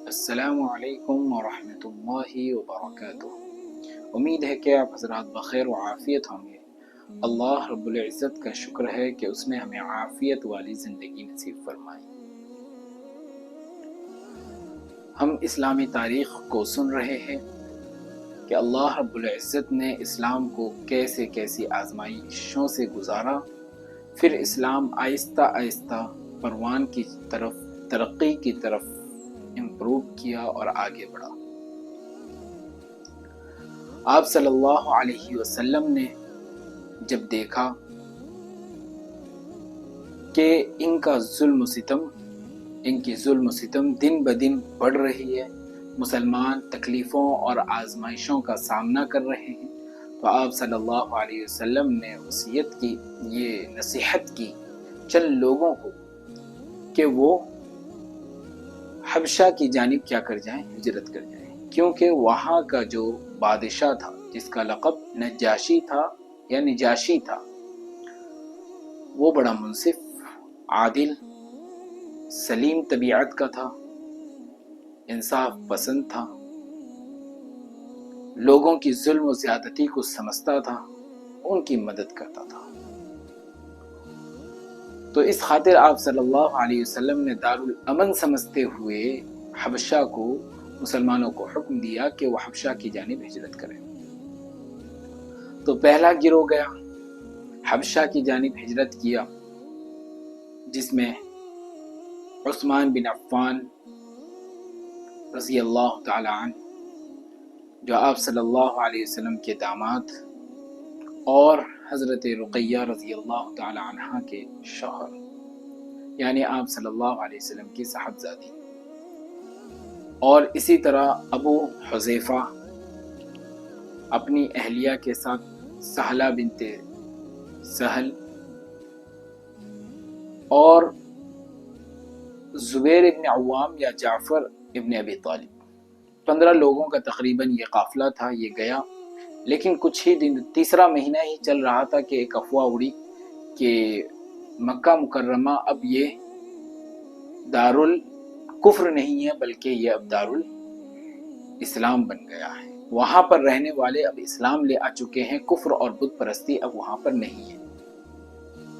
السلام علیکم ورحمۃ اللہ وبرکاتہ۔ امید ہے کہ آپ حضرات بخیر و عافیت ہوں گے۔ اللہ رب العزت کا شکر ہے کہ اس نے ہمیں عافیت والی زندگی نصیب فرمائی۔ ہم اسلامی تاریخ کو سن رہے ہیں کہ اللہ رب العزت نے اسلام کو کیسے کیسی آزمائشوں سے گزارا، پھر اسلام آہستہ آہستہ پروان کی طرف، ترقی کی طرف امپروو کیا اور آگے بڑھا۔ آپ صلی اللہ علیہ وسلم نے جب دیکھا کہ ان کی ظلم و ستم دن بدن بڑھ رہی ہے، مسلمان تکلیفوں اور آزمائشوں کا سامنا کر رہے ہیں، تو آپ صلی اللہ علیہ وسلم نے وصیت کی، یہ نصیحت کی چند لوگوں کو کہ وہ حبشہ کی جانب کیا کر جائیں، ہجرت کر جائیں، کیونکہ وہاں کا جو بادشاہ تھا جس کا لقب نجاشی تھا وہ بڑا منصف، عادل، سلیم طبیعت کا تھا، انصاف پسند تھا، لوگوں کی ظلم و زیادتی کو سمجھتا تھا، ان کی مدد کرتا تھا۔ تو اس خاطر آپ صلی اللہ علیہ وسلم نے دارالامن سمجھتے ہوئے حبشہ کو، مسلمانوں کو حکم دیا کہ وہ حبشہ کی جانب ہجرت کریں۔ تو پہلا گروہ گیا، حبشہ کی جانب ہجرت کیا، جس میں عثمان بن عفان رضی اللہ تعالی عنہ، جو آپ صلی اللہ علیہ وسلم کے داماد، اور حضرت رقیہ رضی اللہ تعالی عنہ کے شوہر، یعنی آپ صلی اللہ علیہ وسلم کی صاحبزادی، اور اسی طرح ابو حذیفہ اپنی اہلیہ کے ساتھ، سہلہ بنت سہل، اور زبیر ابن عوام یا جعفر ابن ابی طالب، 15 لوگوں کا تقریباً یہ قافلہ تھا۔ یہ گیا، لیکن کچھ ہی دن، تیسرا مہینہ ہی چل رہا تھا کہ ایک افواہ اڑی کہ مکہ مکرمہ اب یہ دارالکفر نہیں ہے، بلکہ یہ اب دارالاسلام بن گیا ہے، وہاں پر رہنے والے اب اسلام لے آ چکے ہیں، کفر اور بت پرستی اب وہاں پر نہیں ہے۔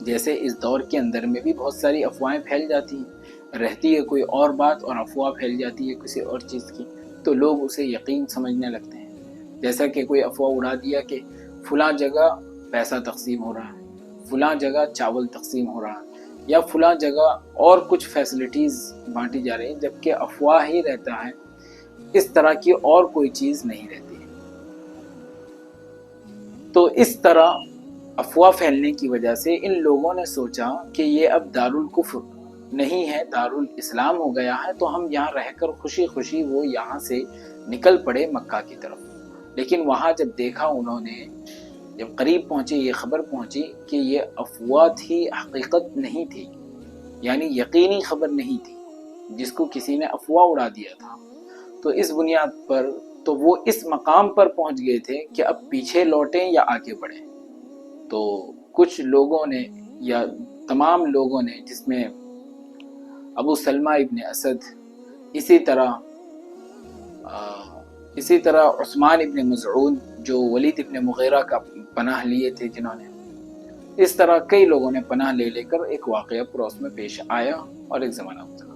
جیسے اس دور کے اندر میں بھی بہت ساری افواہیں پھیل جاتی ہیں، رہتی ہے کوئی اور بات اور افواہ پھیل جاتی ہے کسی اور چیز کی، تو لوگ اسے یقین سمجھنے لگتے ہیں۔ جیسا کہ کوئی افواہ اڑا دیا کہ فلاں جگہ پیسہ تقسیم ہو رہا ہے، فلاں جگہ چاول تقسیم ہو رہا ہے، یا فلاں جگہ اور کچھ فیسلٹیز بانٹی جا رہی ہیں، جبکہ افواہ ہی رہتا ہے، اس طرح کی اور کوئی چیز نہیں رہتی۔ تو اس طرح افواہ پھیلنے کی وجہ سے ان لوگوں نے سوچا کہ یہ اب دارالکفر نہیں ہے، دارالاسلام ہو گیا ہے، تو ہم یہاں رہ کر خوشی خوشی وہ یہاں سے نکل پڑے مکہ کی طرف۔ لیکن وہاں جب دیکھا انہوں نے، جب قریب پہنچے، یہ خبر پہنچی کہ یہ افواہ تھی، حقیقت نہیں تھی، یعنی یقینی خبر نہیں تھی، جس کو کسی نے افواہ اڑا دیا تھا، تو اس بنیاد پر تو وہ اس مقام پر پہنچ گئے تھے کہ اب پیچھے لوٹیں یا آگے بڑھیں۔ تو کچھ لوگوں نے، یا تمام لوگوں نے، جس میں ابو سلمہ ابن اسد، اسی طرح عثمان ابن مزعون جو ولید ابن مغیرہ کا پناہ لیے تھے، جنہوں نے، اس طرح کئی لوگوں نے پناہ لے کر ایک واقعہ پڑوس میں پیش آیا اور ایک زمانہ گزرا۔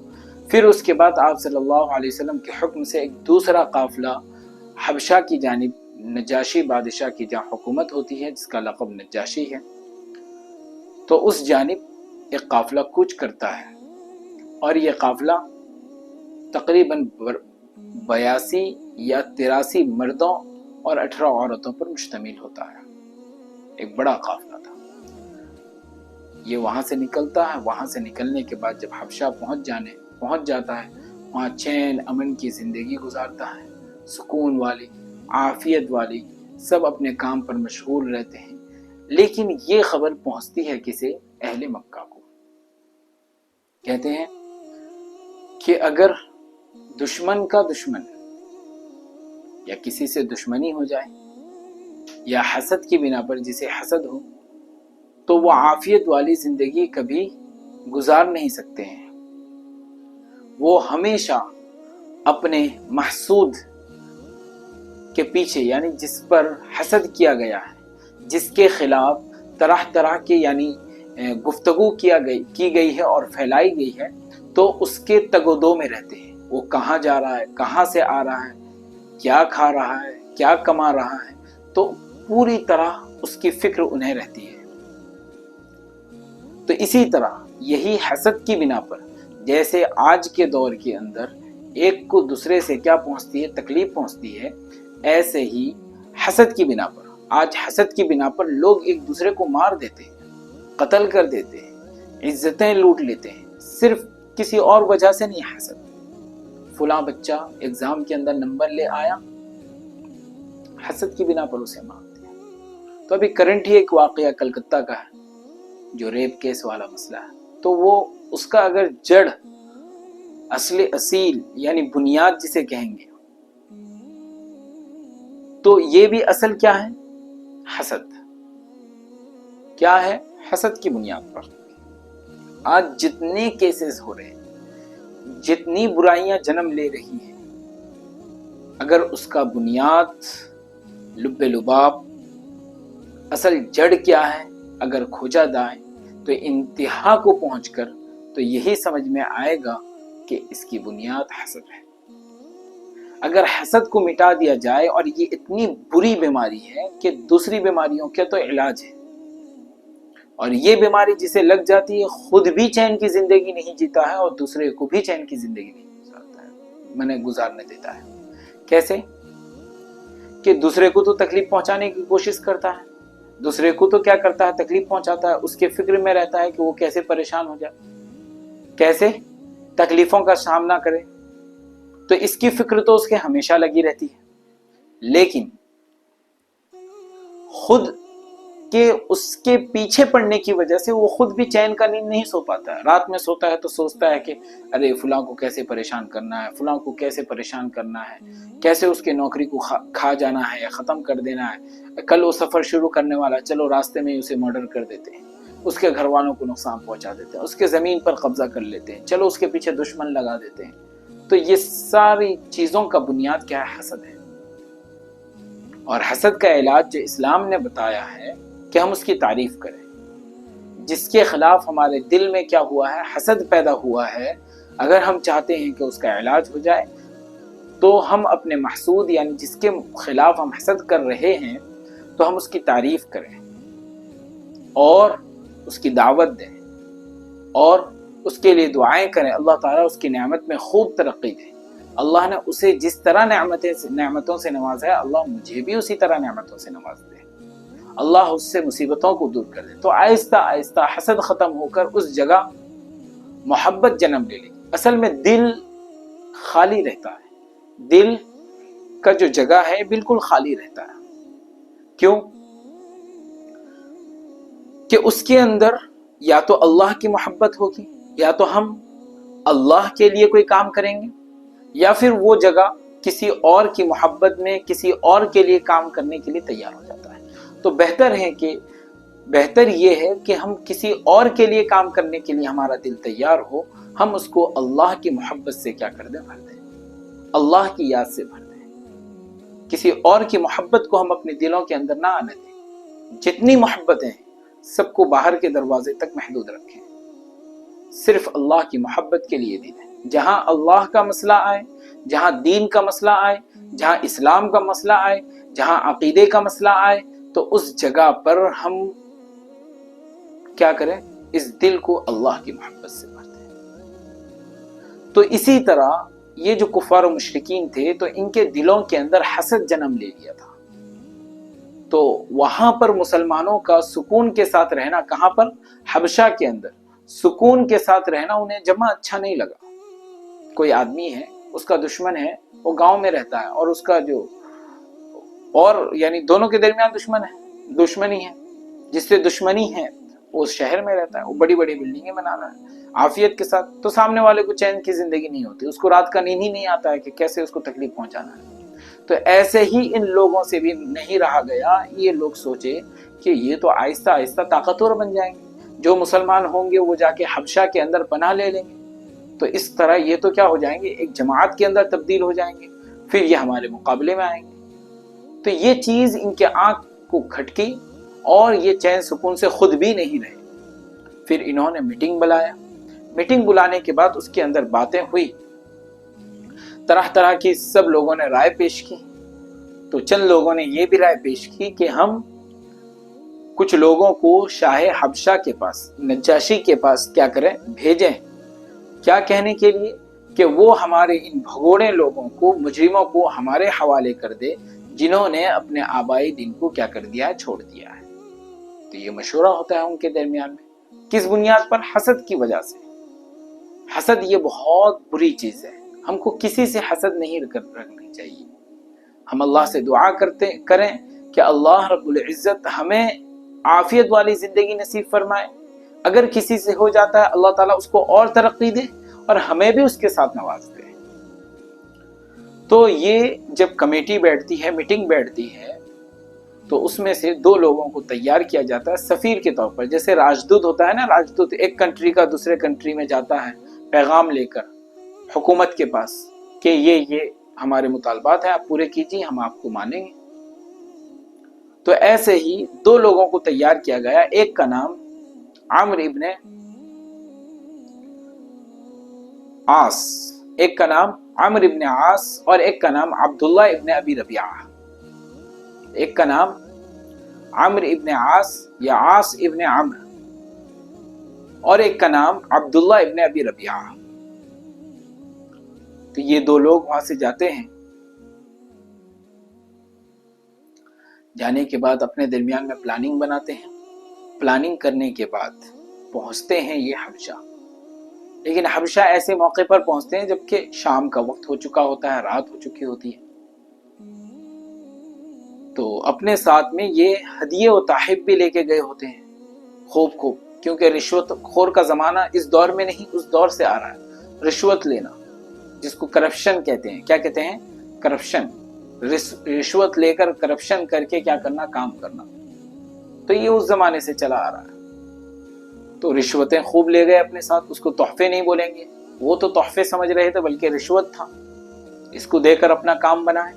پھر اس کے بعد آپ صلی اللہ علیہ وسلم کے حکم سے ایک دوسرا قافلہ حبشہ کی جانب، نجاشی بادشاہ کی جہاں حکومت ہوتی ہے، جس کا لقب نجاشی ہے، تو اس جانب ایک قافلہ کوچ کرتا ہے، اور یہ قافلہ تقریباً 82 یا 83 مردوں اور 18 عورتوں پر مشتمل ہوتا ہے، ایک بڑا قافلہ تھا۔ یہ وہاں سے نکلتا ہے، وہاں سے نکلنے کے بعد جب حبشہ پہنچ جاتا ہے، وہاں چین امن کی زندگی گزارتا ہے، سکون والی، عافیت والی، سب اپنے کام پر مشغول رہتے ہیں۔ لیکن یہ خبر پہنچتی ہے کسے؟ اہل مکہ کو۔ کہتے ہیں کہ اگر دشمن کا دشمن یا کسی سے دشمنی ہو جائے، یا حسد کی بنا پر جسے حسد ہو، تو وہ عافیت والی زندگی کبھی گزار نہیں سکتے ہیں، وہ ہمیشہ اپنے محسود کے پیچھے یعنی جس پر حسد کیا گیا ہے، جس کے خلاف طرح طرح کے یعنی گفتگو کی گئی ہے اور پھیلائی گئی ہے، تو اس کے تگ و دو میں رہتے ہیں۔ وہ کہاں جا رہا ہے، کہاں سے آ رہا ہے، کیا کھا رہا ہے، کیا کما رہا ہے، تو پوری طرح اس کی فکر انہیں رہتی ہے۔ تو اسی طرح یہی حسد کی بنا پر جیسے آج کے دور کے اندر ایک کو دوسرے سے کیا پہنچتی ہے، تکلیف پہنچتی ہے، ایسے ہی حسد کی بنا پر آج حسد کی بنا پر لوگ ایک دوسرے کو مار دیتے ہیں، قتل کر دیتے ہیں، عزتیں لوٹ لیتے ہیں، صرف کسی اور وجہ سے نہیں۔ حسد، فلاں بچہ ایگزام کے اندر نمبر لے آیا، حسد کی بنا پر اسے مار دیا۔ تو ابھی کرنٹ ہی ایک واقعہ کلکتہ کا ہے جو ریپ کیس والا مسئلہ ہے، تو وہ اس کا اگر جڑ اصیل یعنی بنیاد جسے کہیں گے، تو یہ بھی اصل کیا ہے؟ حسد۔ کیا ہے؟ حسد کی بنیاد پر آج جتنے کیسز ہو رہے ہیں، جتنی برائیاں جنم لے رہی ہیں، اگر اس کا بنیاد لب لباب اصل جڑ کیا ہے اگر کھوجا جائے تو انتہا کو پہنچ کر تو یہی سمجھ میں آئے گا کہ اس کی بنیاد حسد ہے۔ اگر حسد کو مٹا دیا جائے، اور یہ اتنی بری بیماری ہے کہ دوسری بیماریوں کا تو علاج ہے، اور یہ بیماری جسے لگ جاتی ہے خود بھی چین کی زندگی نہیں جیتا ہے اور دوسرے کو بھی چین کی زندگی نہیں گزارنے دیتا ہے۔ کیسے؟ کہ دوسرے کو تو تکلیف پہنچانے کی کوشش کرتا ہے، دوسرے کو تو کیا کرتا ہے، تکلیف پہنچاتا ہے، اس کے فکر میں رہتا ہے کہ وہ کیسے پریشان ہو جائے، کیسے تکلیفوں کا سامنا کرے، تو اس کی فکر تو اس کے ہمیشہ لگی رہتی ہے، لیکن خود کہ اس کے پیچھے پڑنے کی وجہ سے وہ خود بھی چین کا نیند نہیں سو پاتا ہے۔ رات میں سوتا ہے تو سوچتا ہے کہ ارے فلاں کو کیسے پریشان کرنا ہے، فلاں کو کیسے پریشان کرنا ہے، کیسے اس کے نوکری کو کھا جانا ہے یا ختم کر دینا ہے، کل وہ سفر شروع کرنے والا، چلو راستے میں اسے مرڈر کر دیتے ہیں، اس کے گھر والوں کو نقصان پہنچا دیتے ہیں، اس کے زمین پر قبضہ کر لیتے ہیں، چلو اس کے پیچھے دشمن لگا دیتے ہیں۔ تو یہ ساری چیزوں کا بنیاد کیا ہے؟ حسد ہے۔ اور حسد کا علاج جو اسلام نے بتایا ہے کہ ہم اس کی تعریف کریں۔ جس کے خلاف ہمارے دل میں کیا ہوا ہے، حسد پیدا ہوا ہے، اگر ہم چاہتے ہیں کہ اس کا علاج ہو جائے تو ہم اپنے محسود یعنی جس کے خلاف ہم حسد کر رہے ہیں تو ہم اس کی تعریف کریں اور اس کی دعوت دیں اور اس کے لیے دعائیں کریں، اللہ تعالیٰ اس کی نعمت میں خوب ترقی دے۔ اللہ نے اسے جس طرح نعمتوں سے نوازا ہے، اللہ مجھے بھی اسی طرح نعمتوں سے نواز دے، اللہ اس سے مصیبتوں کو دور کر دے۔ تو آہستہ آہستہ حسد ختم ہو کر اس جگہ محبت جنم لے لے۔ اصل میں دل خالی رہتا ہے، دل کا جو جگہ ہے بالکل خالی رہتا ہے۔ کیوں؟ کہ اس کے اندر یا تو اللہ کی محبت ہوگی، یا تو ہم اللہ کے لیے کوئی کام کریں گے، یا پھر وہ جگہ کسی اور کی محبت میں کسی اور کے لیے کام کرنے کے لیے تیار ہو جاتا ہے۔ تو بہتر یہ ہے کہ ہم کسی اور کے لیے کام کرنے کے لیے ہمارا دل تیار ہو، ہم اس کو اللہ کی محبت سے کیا کر دیں، بھر دیں، اللہ کی یاد سے بھر دیں۔ کسی اور کی محبت کو ہم اپنے دلوں کے اندر نہ آنے دیں۔ جتنی محبتیں ہیں سب کو باہر کے دروازے تک محدود رکھیں، صرف اللہ کی محبت کے لیے دیں۔ جہاں اللہ کا مسئلہ آئے، جہاں دین کا مسئلہ آئے، جہاں اسلام کا مسئلہ آئے، جہاں عقیدے کا مسئلہ آئے، تو اس جگہ پر ہم کیا کریں، اس دل کو اللہ کی محبت سے بھر دیں۔ تو اسی طرح یہ جو کفار و مشرکین تھے تو ان کے دلوں کے اندر حسد جنم لے لیا تھا، تو وہاں پر مسلمانوں کا سکون کے ساتھ رہنا، کہاں پر؟ حبشہ کے اندر سکون کے ساتھ رہنا انہیں جمع اچھا نہیں لگا۔ کوئی آدمی ہے، اس کا دشمن ہے، وہ گاؤں میں رہتا ہے، اور اس کا جو اور یعنی دونوں کے درمیان دشمنی ہے، جس سے دشمنی ہے وہ اس شہر میں رہتا ہے، وہ بڑی بڑی بلڈنگیں بنانا ہے عافیت کے ساتھ، تو سامنے والے کو چین کی زندگی نہیں ہوتی، اس کو رات کا نیند ہی نہیں آتا ہے کہ کیسے اس کو تکلیف پہنچانا ہے۔ تو ایسے ہی ان لوگوں سے بھی نہیں رہا گیا، یہ لوگ سوچے کہ یہ تو آہستہ آہستہ طاقتور بن جائیں گے، جو مسلمان ہوں گے وہ جا کے حبشہ کے اندر پناہ لے لیں گے، تو اس طرح یہ تو کیا ہو جائیں گے، ایک جماعت کے اندر تبدیل ہو جائیں گے، پھر یہ ہمارے مقابلے میں آئیں گے۔ تو یہ چیز ان کے آنکھ کو کھٹکی اور یہ چین سکون سے خود بھی نہیں رہے۔ پھر انہوں نے میٹنگ بلایا، میٹنگ بلانے کے بعد اس کے اندر باتیں ہوئی، طرح طرح کی سب لوگوں نے رائے پیش کی۔ تو چند لوگوں نے یہ بھی رائے پیش کی کہ ہم کچھ لوگوں کو شاہ حبشہ کے پاس، نجاشی کے پاس کیا کریں، بھیجیں، کیا کہنے کے لیے کہ وہ ہمارے ان بھگوڑے لوگوں کو، مجرموں کو ہمارے حوالے کر دے جنہوں نے اپنے آبائی دین کو کیا کر دیا ہے، چھوڑ دیا ہے۔ تو یہ مشورہ ہوتا ہے ان کے درمیان میں، کس بنیاد پر؟ حسد کی وجہ سے۔ حسد یہ بہت بری چیز ہے، ہم کو کسی سے حسد نہیں رکھنی چاہیے۔ ہم اللہ سے دعا کریں کہ اللہ رب العزت ہمیں عافیت والی زندگی نصیب فرمائے، اگر کسی سے ہو جاتا ہے اللہ تعالیٰ اس کو اور ترقی دے اور ہمیں بھی اس کے ساتھ نواز دے۔ تو یہ جب کمیٹی بیٹھتی ہے، میٹنگ بیٹھتی ہے، تو اس میں سے 2 لوگوں کو تیار کیا جاتا ہے سفیر کے طور پر، جیسے راجدوت ہوتا ہے نا، راجدوت ایک کنٹری کا دوسرے کنٹری میں جاتا ہے پیغام لے کر حکومت کے پاس کہ یہ ہمارے مطالبات ہیں، آپ پورے کیجیے، ہم آپ کو مانیں گے۔ تو ایسے ہی 2 لوگوں کو تیار کیا گیا، ایک کا نام عمرو ابن عاص، ایک کا نام عمرو ابن عاص اور ایک کا نام عبداللہ ابن ابی ربیعہ۔ ایک کا نام عمرو ابن عاص یا عاص ابن عمرو اور ایک کا نام عبداللہ ابن ابی ربیعہ۔ تو یہ 2 لوگ وہاں سے جاتے ہیں، جانے کے بعد اپنے درمیان میں پلاننگ بناتے ہیں، پلاننگ کرنے کے بعد پہنچتے ہیں یہ حبشہ۔ لیکن حبشہ ایسے موقع پر پہنچتے ہیں جبکہ شام کا وقت ہو چکا ہوتا ہے، رات ہو چکی ہوتی ہے۔ تو اپنے ساتھ میں یہ ہدیے و تحائف بھی لے کے گئے ہوتے ہیں، خوب کیونکہ رشوت خور کا زمانہ اس دور میں نہیں، اس دور سے آ رہا ہے، رشوت لینا جس کو کرپشن کہتے ہیں۔ کیا کہتے ہیں؟ کرپشن، رشوت لے کر کرپشن کر کے کیا کرنا، کام کرنا۔ تو یہ اس زمانے سے چلا آ رہا ہے۔ تو رشوتیں خوب لے گئے اپنے ساتھ، اس کو تحفے نہیں بولیں گے، وہ تو تحفے سمجھ رہے تھے بلکہ رشوت تھا، اس کو دے کر اپنا کام بنائے۔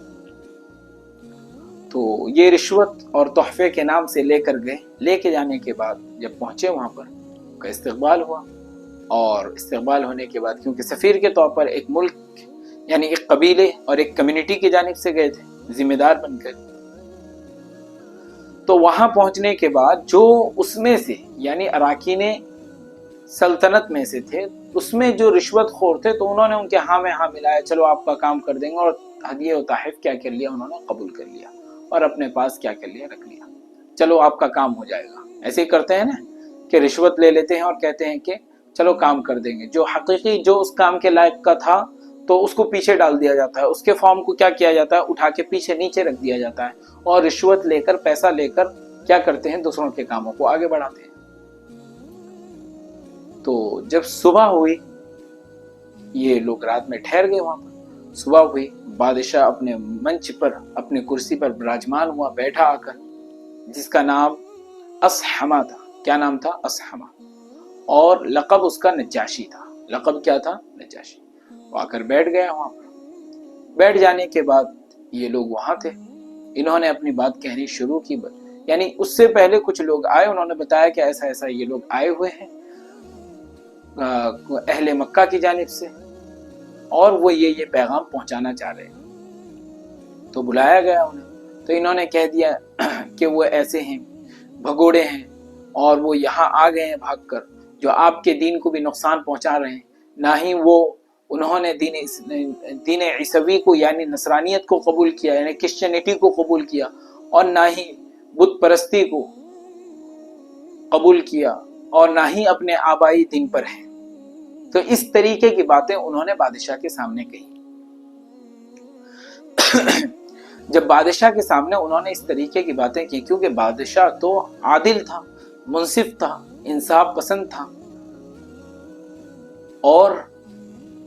تو یہ رشوت اور تحفے کے نام سے لے کر گئے، لے کے جانے کے بعد جب پہنچے وہاں پر کا استقبال ہوا، اور استقبال ہونے کے بعد کیونکہ سفیر کے طور پر ایک ملک یعنی ایک قبیلے اور ایک کمیونٹی کی جانب سے گئے تھے ذمہ دار بن کر، تو وہاں پہنچنے کے بعد جو اس میں سے یعنی اراکین سلطنت میں سے تھے، اس میں جو رشوت خور تھے، تو انہوں نے ان کے ہاں میں ہاں ملایا، چلو آپ کا کام کر دیں گے، اور ہدیے و تحائف کیا کر لیا، انہوں نے قبول کر لیا اور اپنے پاس کیا کر لیا، رکھ لیا، چلو آپ کا کام ہو جائے گا۔ ایسے ہی کرتے ہیں نا کہ رشوت لے لیتے ہیں اور کہتے ہیں کہ چلو کام کر دیں گے، جو حقیقی جو اس کام کے لائق کا تھا تو اس کو پیچھے ڈال دیا جاتا ہے، اس کے فارم کو کیا کیا جاتا ہے، اٹھا کے پیچھے نیچے رکھ دیا جاتا ہے، اور رشوت لے کر، پیسہ لے کر کیا کرتے ہیں، دوسروں کے کاموں کو آگے بڑھاتے ہیں۔ تو جب صبح ہوئی، یہ لوگ رات میں ٹھہر گئے وہاں پر، صبح ہوئی، بادشاہ اپنے منچ پر، اپنے کرسی پر براجمان ہوا، بیٹھا آ کر، جس کا نام اصحمہ تھا۔ کیا نام تھا؟ اصحمہ، اور لقب اس کا نجاشی تھا۔ لقب کیا تھا؟ نجاشی۔ وہ آ کر بیٹھ گیا وہاں پر۔ بیٹھ جانے کے بعد یہ لوگ وہاں تھے، انہوں نے اپنی بات کہنی شروع کی، یعنی اس سے پہلے کچھ لوگ آئے، انہوں نے بتایا کہ ایسا ایسا یہ لوگ آئے ہوئے ہیں اہل مکہ کی جانب سے، اور وہ یہ پیغام پہنچانا چاہ رہے ہیں۔ تو بلایا گیا انہیں، تو انہوں نے کہہ دیا کہ وہ ایسے ہیں، بھگوڑے ہیں، اور وہ یہاں آ گئے ہیں بھاگ کر، جو آپ کے دین کو بھی نقصان پہنچا رہے ہیں۔ نہ ہی انہوں نے دین عیسوی کو یعنی نصرانیت کو قبول کیا، یعنی کرسچینٹی کو قبول کیا، اور نہ ہی بت پرستی کو قبول کیا، اور نہ ہی اپنے آبائی دین پر ہیں۔ تو اس طریقے کی باتیں انہوں نے بادشاہ کے سامنے کہی۔ جب بادشاہ کے سامنے انہوں نے اس طریقے کی باتیں کی، کیونکہ بادشاہ تو عادل تھا، منصف تھا، انصاف پسند تھا، اور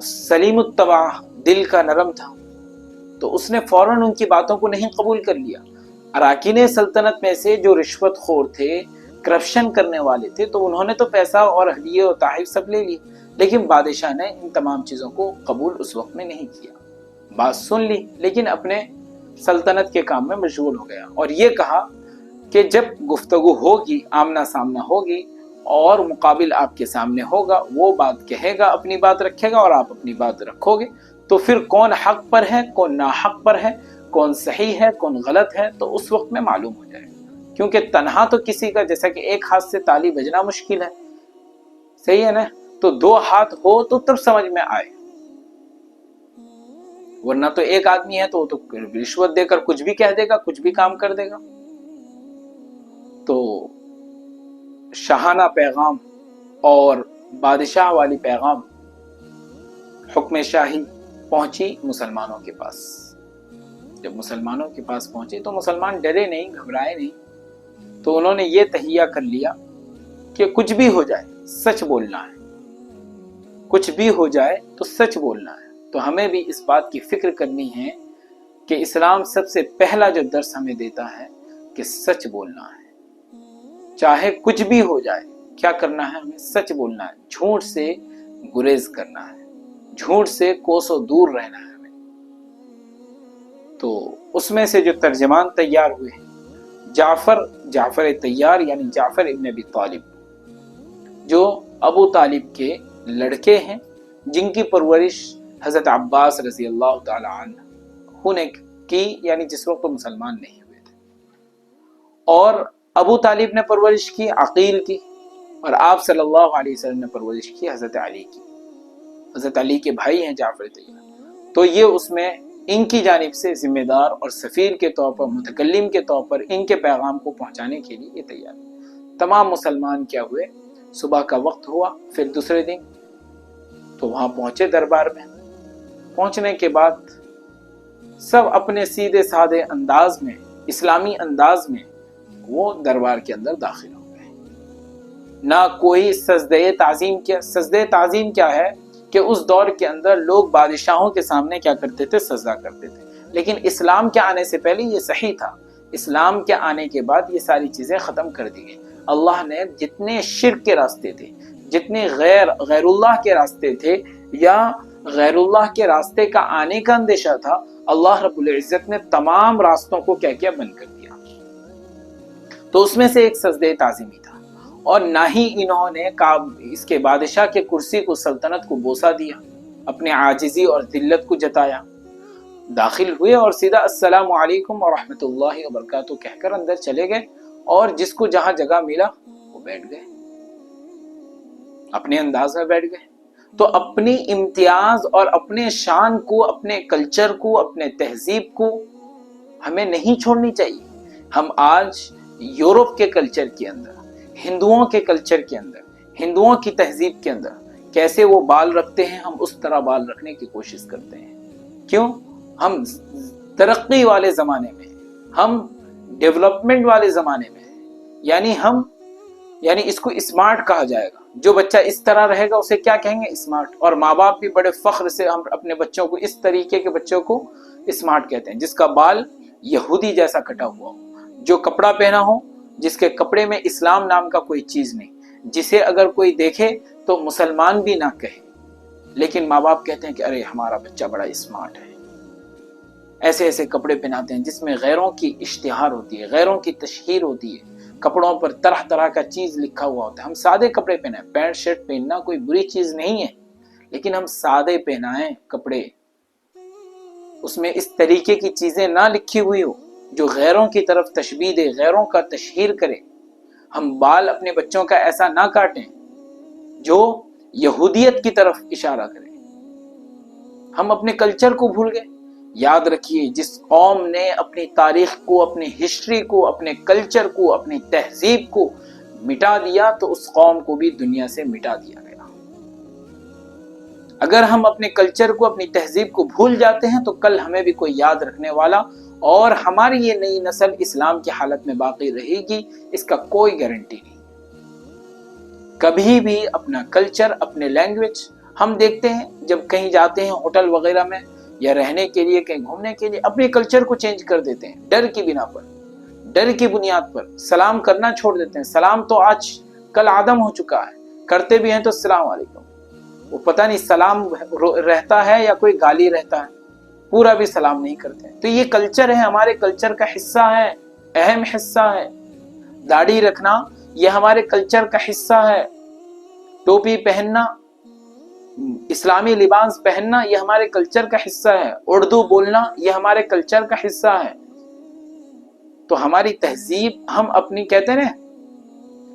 سلیم الطبع، دل کا نرم تھا، تو اس نے فوراً ان کی باتوں کو نہیں قبول کر لیا۔ اراکین سلطنت میں سے جو رشوت خور تھے، کرپشن کرنے والے تھے، تو انہوں نے تو پیسہ اور ہدیے اور تحائف سب لے لی، لیکن بادشاہ نے ان تمام چیزوں کو قبول اس وقت میں نہیں کیا. بات سن لی لیکن اپنے سلطنت کے کام میں مشغول ہو گیا، اور یہ کہا کہ جب گفتگو ہوگی، آمنا سامنا ہوگی اور مقابل آپ کے سامنے ہوگا، وہ بات کہے گا، اپنی بات رکھے گا اور آپ اپنی بات رکھو گے، تو پھر کون حق پر ہے، کون ناحق پر ہے، کون صحیح ہے، کون غلط ہے، تو اس وقت میں معلوم ہو جائے گا. کیونکہ تنہا تو کسی کا، جیسا کہ ایک ہاتھ سے تالی بجنا مشکل ہے، صحیح ہے نا، تو دو ہاتھ ہو تو تب سمجھ میں آئے، ورنہ تو ایک آدمی ہے تو وہ تو رشوت دے کر کچھ بھی کہہ دے گا، کچھ بھی کام کر دے گا. تو شاہانہ پیغام اور بادشاہ والی پیغام، حکم شاہی پہنچی مسلمانوں کے پاس. جب مسلمانوں کے پاس پہنچی تو مسلمان ڈرے نہیں، گھبرائے نہیں، تو انہوں نے یہ تہیہ کر لیا کہ کچھ بھی ہو جائے سچ بولنا ہے، کچھ بھی ہو جائے تو سچ بولنا ہے. تو ہمیں بھی اس بات کی فکر کرنی ہے کہ اسلام سب سے پہلا جو درس ہمیں دیتا ہے کہ سچ بولنا ہے، چاہے کچھ بھی ہو جائے. کیا کرنا ہے؟ ہمیں سچ بولنا ہے، جھوٹ سے گریز کرنا ہے، جھوٹ سے کوسوں دور رہنا ہے ہمیں. تو اس میں سے جو ترجمان تیار ہوئے ہیں، جعفر تیار یعنی جعفر ابن ابی طالب، جو ابو طالب کے لڑکے ہیں، جن کی پرورش حضرت عباس رضی اللہ تعالی عنہ نے کی، یعنی جس وقت وہ مسلمان نہیں ہوئے تھے. اور ابو طالب نے پرورش کی عقیل کی، اور آپ صلی اللہ علیہ وسلم نے پرورش کی حضرت علی کی. حضرت علی کے بھائی ہیں جعفر تیار. تو یہ اس میں ان کی جانب سے ذمہ دار اور سفیر کے طور پر، متکلم کے طور پر ان کے پیغام کو پہنچانے کے لیے یہ تیار. تمام مسلمان کیا ہوئے، صبح کا وقت ہوا، پھر دوسرے دن تو وہاں پہنچے دربار میں. پہنچنے کے بعد سب اپنے سیدھے سادے انداز میں، اسلامی انداز میں وہ دربار کے اندر داخل ہو گئے. نہ کوئی سجدہ تعظیم کیا. سجدہ تعظیم کیا ہے کہ اس دور کے اندر لوگ بادشاہوں کے سامنے کیا کرتے تھے؟ سجدہ کرتے تھے. لیکن اسلام کے آنے سے پہلے یہ صحیح تھا. اسلام کے آنے کے بعد یہ ساری چیزیں ختم کر دی گئی. اللہ نے جتنے شرک کے راستے تھے، جتنے غیر اللہ کے راستے تھے، یا غیر اللہ کے راستے کا آنے کا اندیشہ تھا، اللہ رب العزت نے تمام راستوں کو کیا کیا؟ بند کر دیا. تو اس میں سے ایک سجدہ تعظیمی تھا. اور نہ ہی انہوں نے اس کے بادشاہ کے کرسی کو، سلطنت کو بوسہ دیا، اپنے عاجزی اور ذلت کو جتایا. داخل ہوئے اور سیدھا السلام علیکم ورحمۃ اللہ وبرکاتہ کہہ کر اندر چلے گئے، اور جس کو جہاں جگہ ملا وہ بیٹھ گئے، اپنے انداز میں بیٹھ گئے. تو اپنی امتیاز اور اپنے شان کو، اپنے کلچر کو، اپنے تہذیب کو ہمیں نہیں چھوڑنی چاہیے. ہم آج یورپ کے کلچر کے اندر، ہندوؤں کے کلچر کے اندر، ہندوؤں کی تہذیب کے اندر کیسے وہ بال رکھتے ہیں، ہم اس طرح بال رکھنے کی کوشش کرتے ہیں. کیوں؟ ہم ترقی والے زمانے میں، ہم ڈیولپمنٹ والے زمانے میں، یعنی اس کو اسمارٹ کہا جائے گا. جو بچہ اس طرح رہے گا اسے کیا کہیں گے؟ اسمارٹ. اور ماں باپ بھی بڑے فخر سے ہم اپنے بچوں کو اس طریقے کے بچوں کو اسمارٹ کہتے ہیں، جس کا بال یہودی جیسا کٹا ہوا ہو، جو کپڑا پہنا ہو جس کے کپڑے میں اسلام نام کا کوئی چیز نہیں، جسے اگر کوئی دیکھے تو مسلمان بھی نہ کہے، لیکن ماں باپ کہتے ہیں کہ ارے ہمارا بچہ بڑا اسمارٹ ہے. ایسے ایسے کپڑے پہناتے ہیں جس میں غیروں کی اشتہار ہوتی ہے، غیروں کی تشہیر ہوتی ہے، کپڑوں پر طرح طرح کا چیز لکھا ہوا ہوتا ہے. ہم سادے کپڑے پہنائیں، پینٹ شرٹ پہننا کوئی بری چیز نہیں ہے، لیکن ہم سادے پہنائیں کپڑے، اس میں اس طریقے کی چیزیں نہ لکھی ہوئی ہو جو غیروں کی طرف تشبیہ دے، غیروں کا تشہیر کرے. ہم بال اپنے بچوں کا ایسا نہ کاٹیں جو یہودیت کی طرف اشارہ کرے. ہم اپنے کلچر کو بھول گئے. یاد رکھیے، جس قوم نے اپنی تاریخ کو، اپنی ہسٹری کو، اپنے کلچر کو، اپنی تہذیب کو مٹا دیا تو اس قوم کو بھی دنیا سے مٹا دیا گیا. اگر ہم اپنے کلچر کو، اپنی تہذیب کو بھول جاتے ہیں تو کل ہمیں بھی کوئی یاد رکھنے والا، اور ہماری یہ نئی نسل اسلام کی حالت میں باقی رہے گی، اس کا کوئی گارنٹی نہیں. کبھی بھی اپنا کلچر، اپنے لینگویج، ہم دیکھتے ہیں جب کہیں جاتے ہیں ہوٹل وغیرہ میں یا رہنے کے لیے، کہیں گھومنے کے لیے، اپنے کلچر کو چینج کر دیتے ہیں ڈر کی بنا پر، ڈر کی بنیاد پر سلام کرنا چھوڑ دیتے ہیں. سلام تو آج کل عدم ہو چکا ہے، کرتے بھی ہیں تو السلام علیکم. وہ پتہ نہیں سلام رہتا ہے یا کوئی گالی رہتا ہے، پورا بھی سلام نہیں کرتے ہیں۔ تو یہ کلچر ہے، ہمارے کلچر کا حصہ ہے، اہم حصہ ہے۔ داڑھی رکھنا یہ ہمارے کلچر کا حصہ ہے، ٹوپی پہننا، اسلامی لباس پہننا یہ ہمارے کلچر کا حصہ ہے، اردو بولنا یہ ہمارے کلچر کا حصہ ہے۔ تو ہماری تہذیب، ہم اپنی کہتے ہیں نا،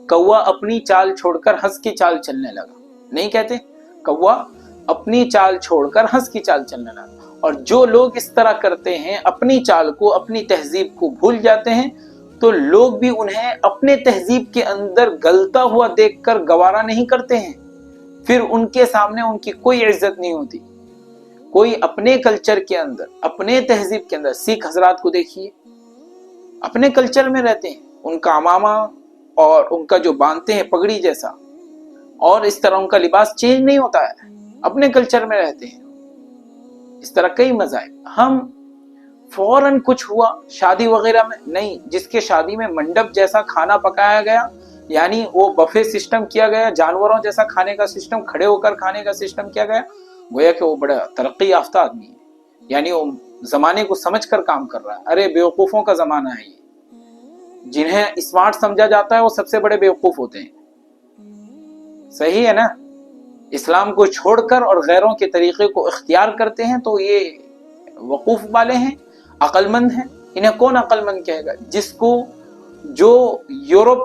کوا اپنی چال چھوڑ کر ہنس کی چال چلنے لگا، نہیں کہتے کوا اپنی چال چھوڑ کر ہنس کی چال چلنے لگا۔ اور جو لوگ اس طرح کرتے ہیں، اپنی چال کو، اپنی تہذیب کو بھول جاتے ہیں، تو لوگ بھی انہیں اپنے تہذیب کے اندر گلتا ہوا دیکھ کر گوارا نہیں کرتے ہیں، پھر ان کے سامنے ان کی کوئی عزت نہیں ہوتی۔ کوئی اپنے کلچر کے اندر، اپنے تہذیب کے اندر، سکھ حضرات کو دیکھیے، اپنے کلچر میں رہتے ہیں، ان کا عمامہ اور ان کا جو باندھتے ہیں پگڑی جیسا، اور اس طرح ان کا لباس چینج نہیں ہوتا ہے، اپنے کلچر میں رہتے ہیں۔ اس طرح کئی مذاہب، ہم فوراً کچھ ہوا شادی وغیرہ میں نہیں، جس کے شادی میں منڈپ جیسا کھانا پکایا گیا، یعنی وہ بفے سسٹم کیا گیا، جانوروں جیسا کھانے کا سسٹم، کھڑے ہو کر کھانے کا سسٹم کیا گیا، گویا کہ وہ بڑا ترقی یافتہ آدمی ہے، یعنی وہ زمانے کو سمجھ کر کام کر رہا ہے۔ ارے بیوقوفوں کا زمانہ ہے یہ، جنہیں اسمارٹ سمجھا جاتا ہے وہ سب سے بڑے بیوقوف ہوتے ہیں۔ صحیح ہے نا؟ اسلام کو چھوڑ کر اور غیروں کے طریقے کو اختیار کرتے ہیں تو یہ وقوف والے ہیں، عقل مند ہیں۔ انہیں کون عقل مند کہے گا؟ جس کو، جو یورپ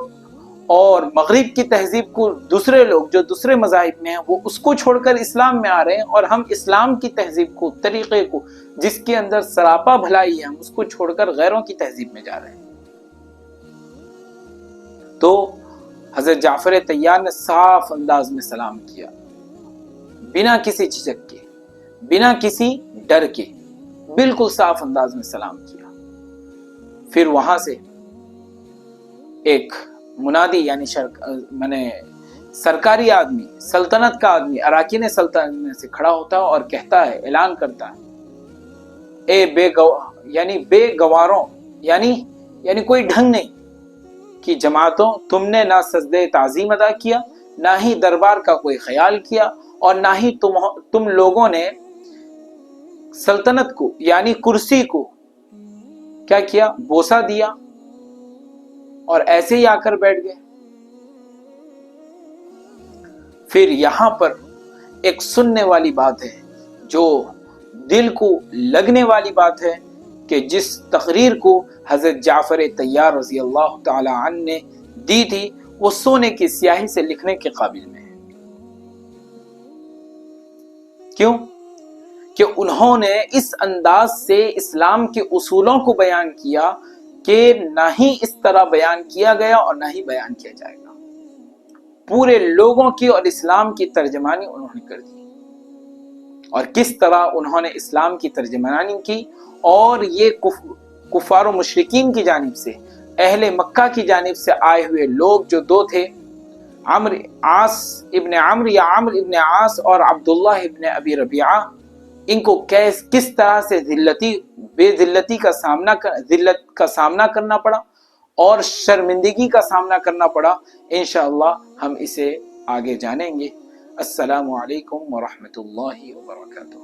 اور مغرب کی تہذیب کو دوسرے لوگ جو دوسرے مذاہب میں ہیں وہ اس کو چھوڑ کر اسلام میں آ رہے ہیں، اور ہم اسلام کی تہذیب کو، طریقے کو، جس کے اندر سراپا بھلائی ہے، ہم اس کو چھوڑ کر غیروں کی تہذیب میں جا رہے ہیں۔ تو حضرت جعفر طیار نے صاف انداز میں سلام کیا، بنا کسی جھجک کے، بنا کسی ڈر کے، بالکل صاف انداز میں سلام کیا۔ پھر وہاں سے ایک منادی، یعنی سرکاری آدمی، سلطنت کا آدمی، اراکین سلطنت میں سے کھڑا ہوتا اور کہتا ہے، اعلان کرتا ہے، اے بے گواروں، یعنی کوئی ڈھنگ نہیں کہ جماعتوں، تم نے نہ سجدے تعظیم ادا کیا، نہ ہی دربار کا کوئی خیال کیا، اور نہ ہی تم لوگوں نے سلطنت کو، یعنی کرسی کو کیا کیا، بوسہ دیا اور ایسے ہی آ کر بیٹھ گئے۔ پھر یہاں پر ایک سننے والی بات ہے، جو دل کو لگنے والی بات ہے، کہ جس تقریر کو حضرت جعفر طیار رضی اللہ تعالی عنہ نے دی تھی، وہ سونے کی سیاہی سے لکھنے کے قابل میں ہے۔ کیوں؟ کہ انہوں نے اس انداز سے اسلام کے اصولوں کو بیان کیا کہ نہ ہی اس طرح بیان کیا گیا اور نہ ہی بیان کیا جائے گا۔ پورے لوگوں کی اور اسلام کی ترجمانی انہوں نے کر دی، اور کس طرح انہوں نے اسلام کی ترجمانی کی، اور یہ کفار و مشرکین کی جانب سے، اہل مکہ کی جانب سے آئے ہوئے لوگ جو دو تھے، عاص ابن عمرو یا عمرو ابن عاص اور عبداللہ ابن ابی ربیعہ، ان کو کس طرح سے ذلت کا سامنا کرنا پڑا اور شرمندگی کا سامنا کرنا پڑا، انشاءاللہ ہم اسے آگے جانیں گے۔ السلام علیکم ورحمۃ اللہ وبرکاتہ۔